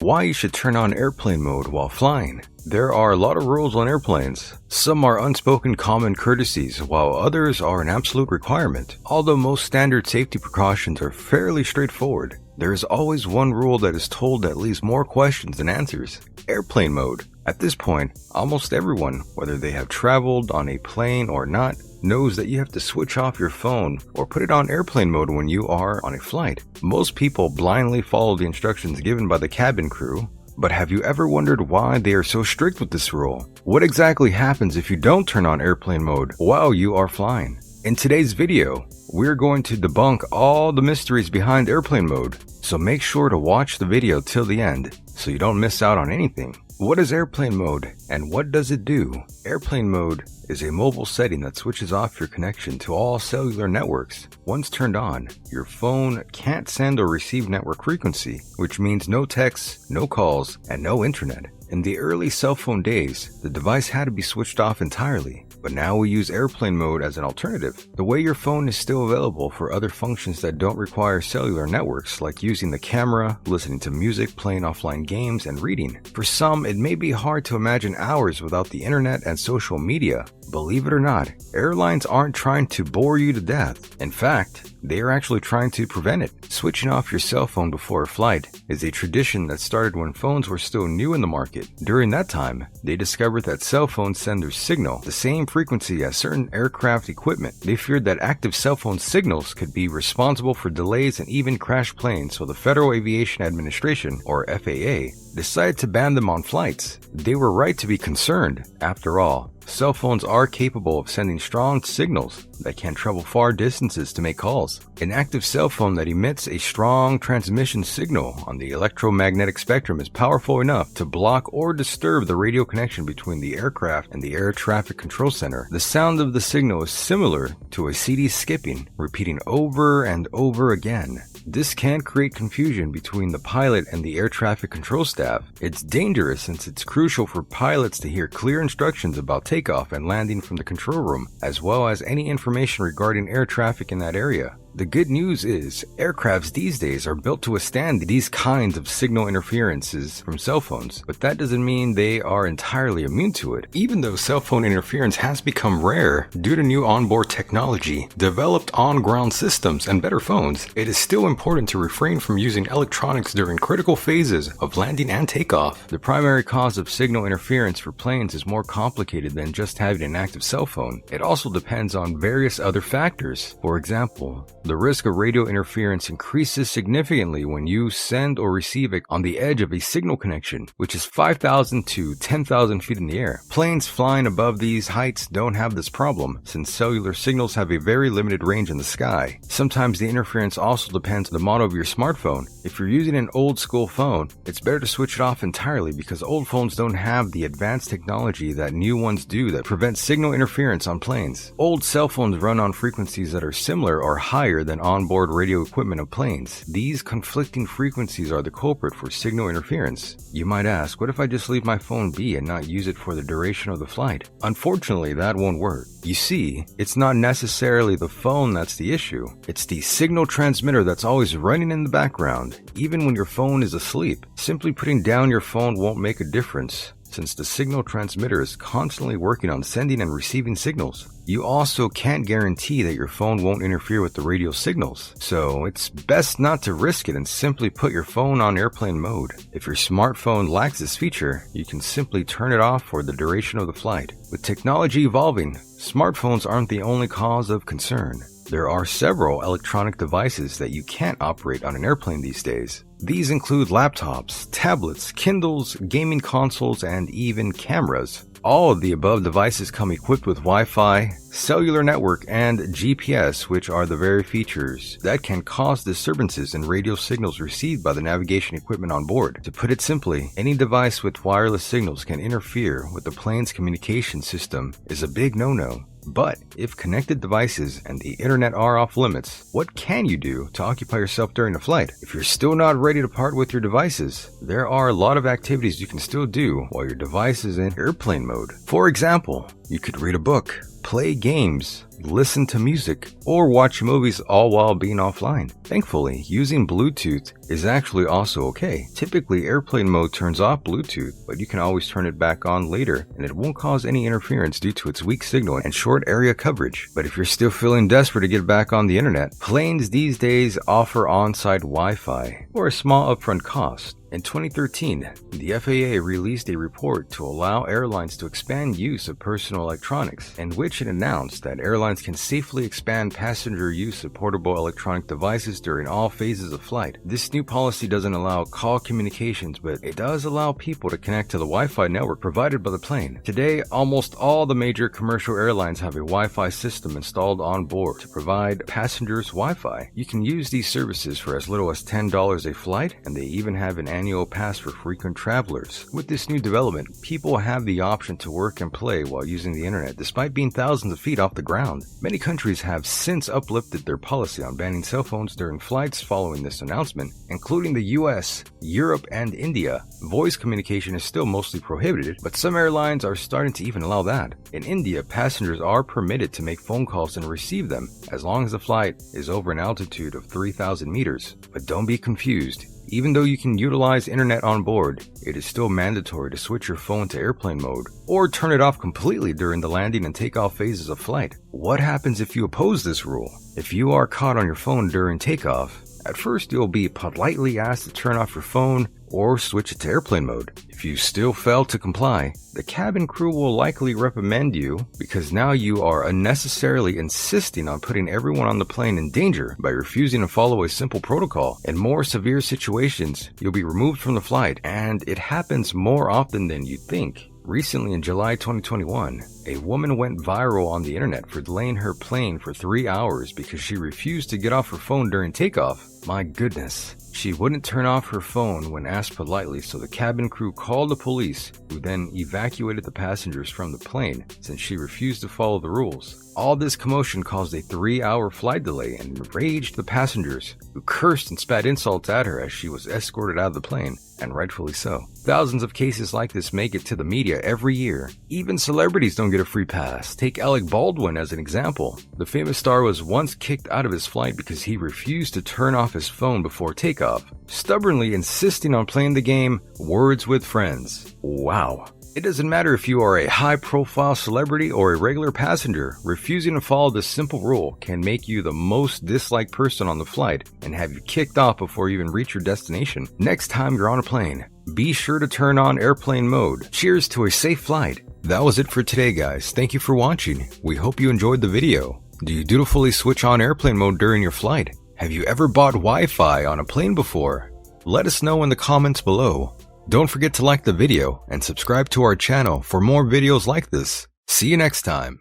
Why you should turn on airplane mode while flying. There are a lot of rules on airplanes. Some are unspoken common courtesies, while others are an absolute requirement. Although most standard safety precautions are fairly straightforward, there is always one rule that is told that leaves more questions than answers. Airplane mode. At this point, almost everyone, whether they have traveled on a plane or not, knows that you have to switch off your phone or put it on airplane mode when you are on a flight. Most people blindly follow the instructions given by the cabin crew, but have you ever wondered why they are so strict with this rule? What exactly happens if you don't turn on airplane mode while you are flying? In today's video, we're going to debunk all the mysteries behind airplane mode, so make sure to watch the video till the end so you don't miss out on anything. What is airplane mode and what does it do? Airplane mode is a mobile setting that switches off your connection to all cellular networks. Once turned on, your phone can't send or receive network frequency, which means no texts, no calls, and no internet. In the early cell phone days, the device had to be switched off entirely, but now we use airplane mode as an alternative. The way your phone is still available for other functions that don't require cellular networks, like using the camera, listening to music, playing offline games, and reading. For some, it may be hard to imagine hours without the internet and social media. Believe it or not, airlines aren't trying to bore you to death. In fact, they are actually trying to prevent it. Switching off your cell phone before a flight is a tradition that started when phones were still new in the market. During that time, they discovered that cell phones send their signal the same frequency as certain aircraft equipment. They feared that active cell phone signals could be responsible for delays and even crash planes, so the Federal Aviation Administration, or FAA, decided to ban them on flights. They were right to be concerned. After all, cell phones are capable of sending strong signals that can travel far distances to make calls. An active cell phone that emits a strong transmission signal on the electromagnetic spectrum is powerful enough to block or disturb the radio connection between the aircraft and the air traffic control center. The sound of the signal is similar to a CD skipping, repeating over and over again. This can create confusion between the pilot and the air traffic control staff. It's dangerous since it's crucial for pilots to hear clear instructions about takeoff and landing from the control room, as well as any information regarding air traffic in that area. The good news is, aircrafts these days are built to withstand these kinds of signal interferences from cell phones, but that doesn't mean they are entirely immune to it. Even though cell phone interference has become rare due to new onboard technology, developed on-ground systems, and better phones, it is still important to refrain from using electronics during critical phases of landing and takeoff. The primary cause of signal interference for planes is more complicated than just having an active cell phone. It also depends on various other factors. For example, the risk of radio interference increases significantly when you send or receive it on the edge of a signal connection, which is 5,000 to 10,000 feet in the air. Planes flying above these heights don't have this problem, since cellular signals have a very limited range in the sky. Sometimes the interference also depends on the model of your smartphone. If you're using an old school phone, it's better to switch it off entirely because old phones don't have the advanced technology that new ones do that prevents signal interference on planes. Old cell phones run on frequencies that are similar or higher than onboard radio equipment of planes. These conflicting frequencies are the culprit for signal interference. You might ask, what if I just leave my phone be and not use it for the duration of the flight? Unfortunately, that won't work. You see, it's not necessarily the phone that's the issue. It's the signal transmitter that's always running in the background, even when your phone is asleep. Simply putting down your phone won't make a difference, since the signal transmitter is constantly working on sending and receiving signals. You also can't guarantee that your phone won't interfere with the radio signals, so it's best not to risk it and simply put your phone on airplane mode. If your smartphone lacks this feature, you can simply turn it off for the duration of the flight. With technology evolving, smartphones aren't the only cause of concern. There are several electronic devices that you can't operate on an airplane these days. These include laptops, tablets, Kindles, gaming consoles, and even cameras. All of the above devices come equipped with Wi-Fi, cellular network, and GPS, which are the very features that can cause disturbances in radio signals received by the navigation equipment on board. To put it simply, any device with wireless signals can interfere with the plane's communication system is a big no-no. But if connected devices and the internet are off limits, what can you do to occupy yourself during a flight? If you're still not ready to part with your devices, there are a lot of activities you can still do while your device is in airplane mode. For example, You could read a book, play games, listen to music, or watch movies all while being offline. Thankfully, using Bluetooth is actually also okay. Typically, airplane mode turns off Bluetooth, but you can always turn it back on later, and it won't cause any interference due to its weak signal and short area coverage. But if you're still feeling desperate to get back on the internet, planes these days offer on-site Wi-Fi for a small upfront cost. In 2013, the FAA released a report to allow airlines to expand use of personal electronics, in which it announced that airlines can safely expand passenger use of portable electronic devices during all phases of flight. This new policy doesn't allow call communications, but it does allow people to connect to the Wi-Fi network provided by the plane. Today, almost all the major commercial airlines have a Wi-Fi system installed on board to provide passengers Wi-Fi. You can use these services for as little as $10 a flight, and they even have an annual pass for frequent travelers. With this new development, people have the option to work and play while using the internet despite being thousands of feet off the ground. Many countries have since uplifted their policy on banning cell phones during flights following this announcement, including the US, Europe, and India. Voice communication is still mostly prohibited, but some airlines are starting to even allow that. In India, passengers are permitted to make phone calls and receive them as long as the flight is over an altitude of 3,000 meters. But don't be confused. Even though you can utilize internet on board, it is still mandatory to switch your phone to airplane mode or turn it off completely during the landing and takeoff phases of flight. What happens if you oppose this rule? If you are caught on your phone during takeoff, at first you'll be politely asked to turn off your phone or switch it to airplane mode. If you still fail to comply, the cabin crew will likely reprimand you because now you are unnecessarily insisting on putting everyone on the plane in danger by refusing to follow a simple protocol. In more severe situations, you'll be removed from the flight, and it happens more often than you'd think. Recently, in July 2021, a woman went viral on the internet for delaying her plane for 3 hours because she refused to get off her phone during takeoff. My goodness. She wouldn't turn off her phone when asked politely, so the cabin crew called the police, who then evacuated the passengers from the plane since she refused to follow the rules. All this commotion caused a 3-hour flight delay and enraged the passengers, who cursed and spat insults at her as she was escorted out of the plane, and rightfully so. Thousands of cases like this make it to the media every year. Even celebrities don't get a free pass. Take Alec Baldwin as an example. The famous star was once kicked out of his flight because he refused to turn off his phone before takeoff, stubbornly insisting on playing the game Words with Friends. Wow. It doesn't matter if you are a high-profile celebrity or a regular passenger, refusing to follow this simple rule can make you the most disliked person on the flight and have you kicked off before you even reach your destination. Next time you're on a plane, be sure to turn on airplane mode. Cheers to a safe flight. That was it for today, guys. Thank you for watching. We hope you enjoyed the video. Do you dutifully switch on airplane mode during your flight? Have you ever bought Wi-Fi on a plane before? Let us know in the comments below. Don't forget to like the video and subscribe to our channel for more videos like this. See you next time.